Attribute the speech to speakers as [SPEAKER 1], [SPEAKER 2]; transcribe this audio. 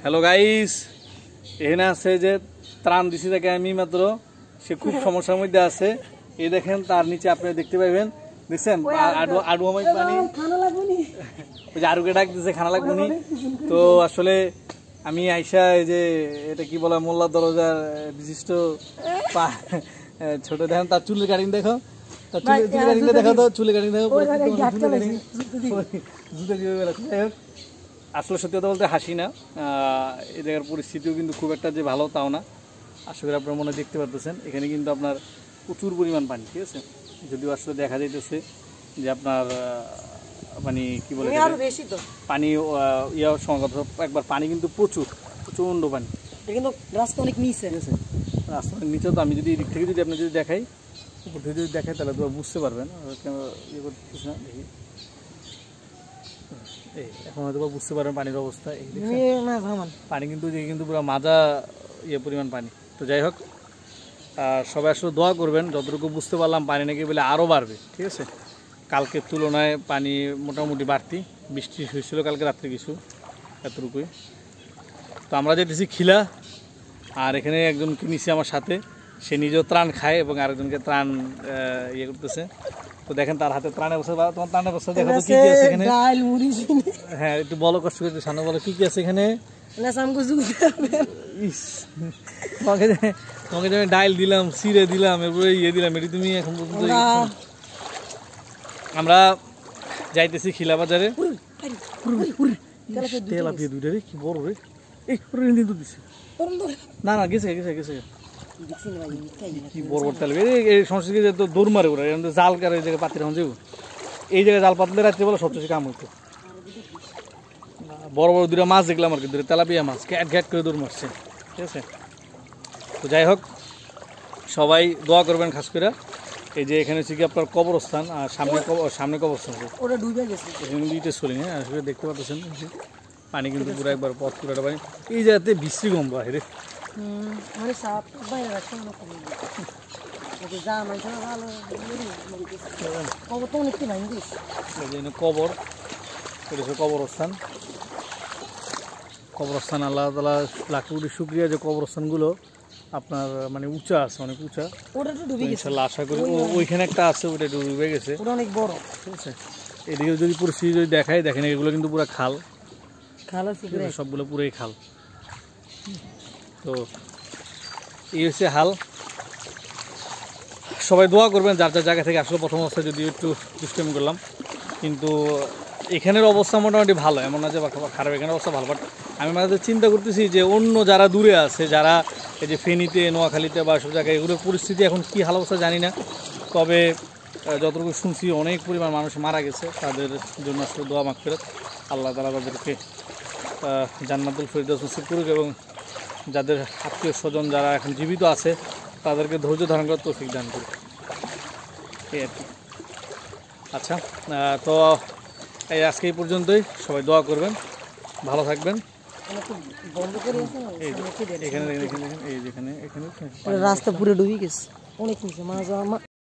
[SPEAKER 1] Hello guys, এখানে আছে যে ত্রাণ দিছি তাকে আমি মাত্র, সে খুব সমস্যার মধ্যে আছে। এই দেখেন তার নিচে আপনি দেখতে পাইবেন, দেখছেন আড়ুয়া মাছ পানি, ওই যে আরুকে ডাক দিচ্ছে খানা লাগবে নি। তো আসলে আমি আইসা এই যে এটা কি বলে মোল্লা দরজার বিশিষ্ট ছোট দেখেন তার চুলের কাটিং দেখো, তার চুলের কাটিং দেখো, তো চুলের কাটিং দেখো, আসলে সত্যি কথা বলতে হাসি না, এই জায়গার পরিস্থিতিও কিন্তু খুব একটা যে ভালো তাও না। আশা করি আপনার মনে দেখতে পারতেছেন এখানে কিন্তু আপনার প্রচুর পরিমাণ পানি, ঠিক আছে। যদিও আসলে দেখা যাইতেছে যে আপনার মানে কি বলে পানি ইয়ার সংগত একবার পানি কিন্তু প্রচণ্ড পানি,
[SPEAKER 2] কিন্তু রাস্তা অনেক নিচে,
[SPEAKER 1] ঠিক আছে। রাস্তা অনেক নিচে, তো আমি যদি এদিক থেকে যদি আপনি যদি দেখাই, উপর থেকে যদি দেখাই তাহলে তো বুঝতে পারবেন। ইয়ে করতেছিস না দেখি, এই এখন হয়তো বুঝতে পারেন পানির অবস্থা। এই পানি কিন্তু পুরো মাজা ইয়ে পরিমাণ পানি। তো যাই হোক, সবাই আসলে দোয়া করবেন। যতটুকু বুঝতে পারলাম পানি নাকি বলে আরও বাড়বে, ঠিক আছে। কালকের তুলনায় পানি মোটামুটি বাড়তি, বৃষ্টি হয়েছিল কালকে রাত্রে কিছু, এতটুকুই। তো আমরা যেতেছি খিলা, আর এখানে একজনকে নিচে আমার সাথে, সে নিজেও ত্রাণ খায় এবং আরেকজনকে ত্রাণ ইয়ে করতেছে। তো দেখেন তার হাতে ত্রাণের অবস্থা, তোমার ত্রাণের অবস্থা দেখো তো কি কি আছে এখানে। হ্যাঁ, একটু বলো, কষ্ট করে সামনে বলো কি কি আছে এখানে। তোমাকে যে আমি ডাইল দিলাম, চিড়ে দিলাম, এরপরে ইয়ে দিলাম, এটি তুমি এখন পর্যন্ত। আমরা যাইতেছি খিলা বাজারে। তেলাপিয়া দুইটা রে, কি বড় রে, এই দিছে না না গেছে গেছে গেছে কি বড় বড় তেলাপিয়া। এই সংস্কৃতি তো দৌড় মারে ওরা, জাল কারে এই জায়গায় পাতির হন যাবো, এই জায়গায় জাল পাতলে রাত্রে বলে সবচেয়ে কাম হইতো। বড় বড় দুটো মাছ দেখলাম আর কি, দুটো তেলাপিয়া মাছ ঘ্যাট ঘ্যাট করে দৌড় মারছে, ঠিক আছে। তো যাই হোক, সবাই দোয়া করবেন খাস করে। এই যে এখানে হচ্ছে কি আপনার কবরস্থান, আর সামনে কবরস্থান, এখানে দুইটা চলি। হ্যাঁ, আসলে দেখতে পাচ্ছেন পানি কিন্তু পুরো একবার পথ পুরোটা পানি। এই জায়গাতে বৃষ্টি গম বাহিরে কবর, কবরস্থান আল্লাহ তাআলা লাখ কোটি শুকরিয়া যে কবরস্থানগুলো আপনার মানে উঁচা আছে, অনেক উঁচা। ইনশাআল্লাহ আশা করি ওইখানে একটা আছে, ওটা ডুবে গেছে,
[SPEAKER 2] অনেক বড়,
[SPEAKER 1] ঠিক আছে। এদিকে যদি পরিস্থিতি যদি দেখাই, দেখেন এগুলো কিন্তু পুরো খাল, সবগুলো পুরোই খাল। তো এই হচ্ছে হাল। সবাই দোয়া করবেন যার যার জায়গা থেকে। আসলে প্রথম অবস্থায় যদি একটু দুষ্টামি করলাম, কিন্তু এখানের অবস্থা মোটামুটি ভালো, এমন না যে খারাপ, এখানের অবস্থা ভালো। বাট আমি মাঝে চিন্তা করতেছি যে অন্য যারা দূরে আছে, যারা এই যে ফেনীতে, নোয়াখালীতে বা সব জায়গায়, এগুলোর পরিস্থিতি এখন কী হাল অবস্থা জানি না। তবে যতটুকু শুনছি অনেক পরিমাণ মানুষ মারা গেছে, তাদের জন্য আসলে দোয়া মাগফিরাত, আল্লাহ তাআলা তাদেরকে জান্নাতুল ফেরদাউস নসিব করুক, এবং যাদের আত্মীয় স্বজন যারা এখন জীবিত আছে তাদেরকে ধৈর্য ধারণ করার তৌফিক দান করুক, এই আর কি। আচ্ছা, তো এই আজকে এই পর্যন্তই। সবাই দোয়া করবেন, ভালো থাকবেন। এখানে এই যেখানে এখানে রাস্তা পুরো ডুবে গেছে, অনেক নিচে।